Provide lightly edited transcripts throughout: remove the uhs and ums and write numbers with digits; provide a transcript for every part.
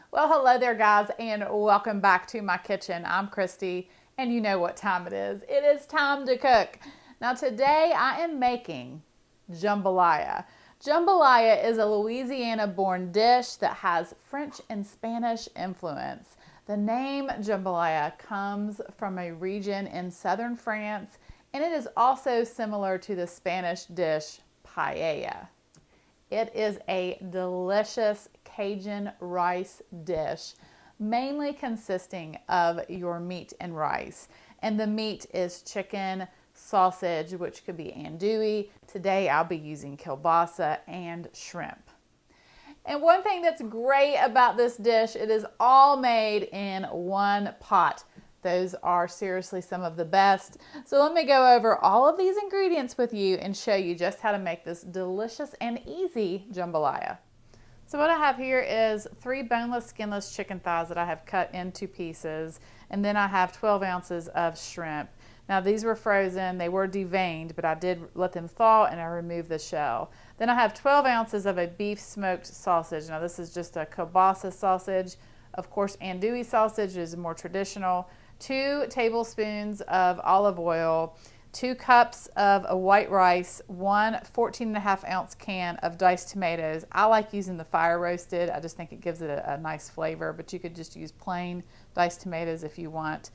Well, hello there, guys, and welcome back to my kitchen. I'm Christy, and you know what time it is. It is time to cook. Now, today I am making jambalaya. Jambalaya is a Louisiana-born dish that has French and Spanish influence. The name jambalaya comes from a region in southern France, and it is also similar to the Spanish dish paella. It is a delicious Cajun rice dish, mainly consisting of your meat and rice. And the meat is chicken, sausage, which could be andouille. Today I'll be using kielbasa and shrimp. And one thing that's great about this dish, it is all made in one pot. Those are seriously some of the best. So let me go over all of these ingredients with you and show you just how to make this delicious and easy jambalaya. So what I have here is 3 boneless, skinless chicken thighs that I have cut into pieces. And then I have 12 ounces of shrimp. Now these were frozen, they were deveined, but I did let them thaw and I removed the shell. Then I have 12 ounces of a beef smoked sausage. Now this is just a kielbasa sausage. Of course, andouille sausage is more traditional. 2 tablespoons of olive oil, 2 cups of a white rice, 1 14.5-ounce can of diced tomatoes. I like using the fire roasted. I just think it gives it a nice flavor, but you could just use plain diced tomatoes if you want.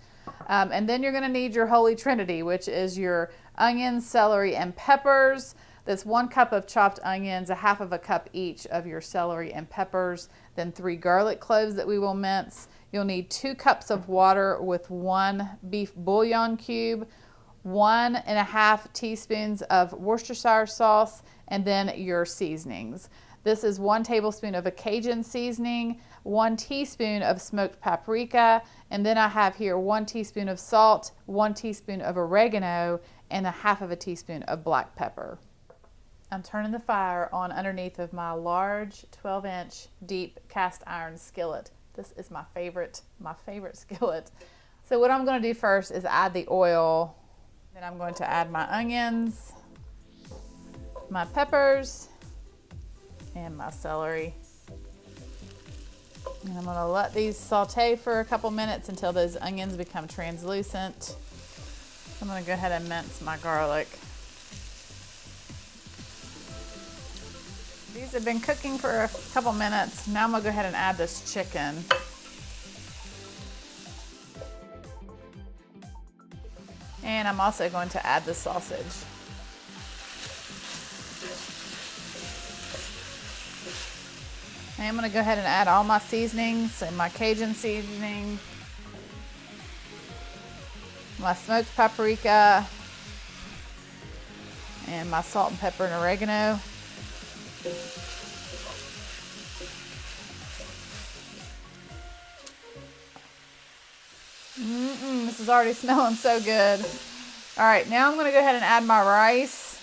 And then you're going to need your holy trinity, which is your onions, celery, and peppers. That's 1 cup of chopped onions, 1/2 cup each of your celery and peppers, then 3 garlic cloves that we will mince. You'll need 2 cups of water with 1 beef bouillon cube, 1.5 teaspoons of Worcestershire sauce, and then your seasonings. This is 1 tablespoon of a Cajun seasoning, 1 teaspoon of smoked paprika, and then I have here 1 teaspoon of salt, 1 teaspoon of oregano, and 1/2 teaspoon of black pepper. I'm turning the fire on underneath of my large 12-inch deep cast iron skillet. This is my favorite skillet. So what I'm going to do first is add the oil. Then I'm going to add my onions, my peppers, and my celery. And I'm going to let these saute for a couple minutes until those onions become translucent. I'm going to go ahead and mince my garlic. These have been cooking for a couple minutes. Now I'm going to go ahead and add this chicken. And I'm also going to add the sausage. And I'm going to go ahead and add all my seasonings and my Cajun seasoning, my smoked paprika, and my salt and pepper and oregano. This is already smelling so good. All right, now I'm going to go ahead and add my rice.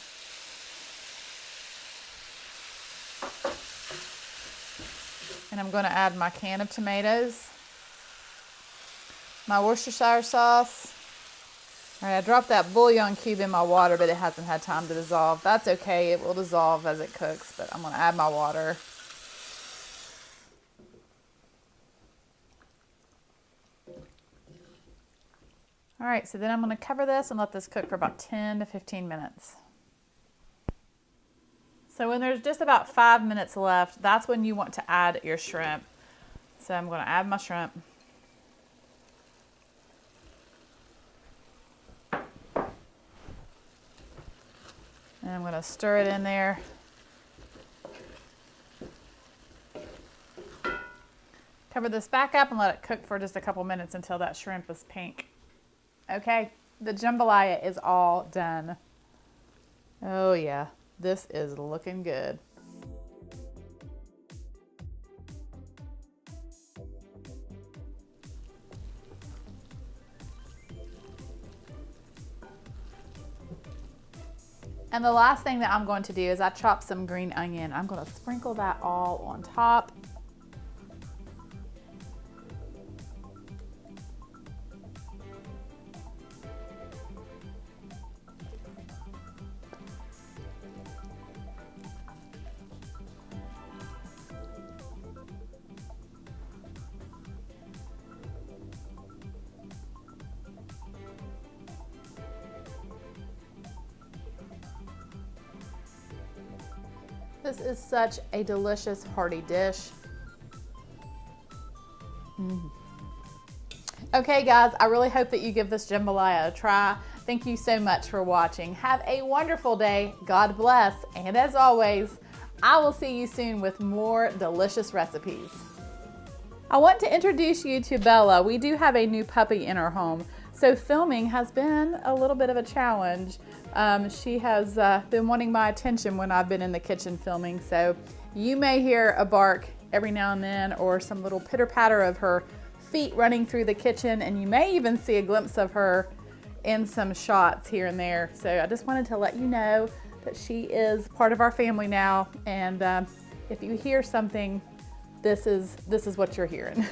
And I'm going to add my can of tomatoes, my Worcestershire sauce. All right, I dropped that bouillon cube in my water, but it hasn't had time to dissolve. That's okay, it will dissolve as it cooks, but I'm going to add my water. All right, so then I'm going to cover this and let this cook for about 10 to 15 minutes. So when there's just about 5 minutes left, that's when you want to add your shrimp. So I'm going to add my shrimp. And I'm going to stir it in there. Cover this back up and let it cook for just a couple minutes until that shrimp is pink. Okay, the jambalaya is all done. Oh yeah, this is looking good. And the last thing that I'm going to do is I chopped some green onion. I'm going to sprinkle that all on top. This is such a delicious, hearty dish. Okay guys, I really hope that you give this jambalaya a try. Thank you so much for watching. Have a wonderful day. God bless. And as always, I will see you soon with more delicious recipes. I want to introduce you to Bella. We do have a new puppy in our home, so filming has been a little bit of a challenge. She has been wanting my attention when I've been in the kitchen filming, so you may hear a bark every now and then or some little pitter patter of her feet running through the kitchen, and you may even see a glimpse of her in some shots here and there. So I just wanted to let you know that she is part of our family now, and if you hear something, this is what you're hearing.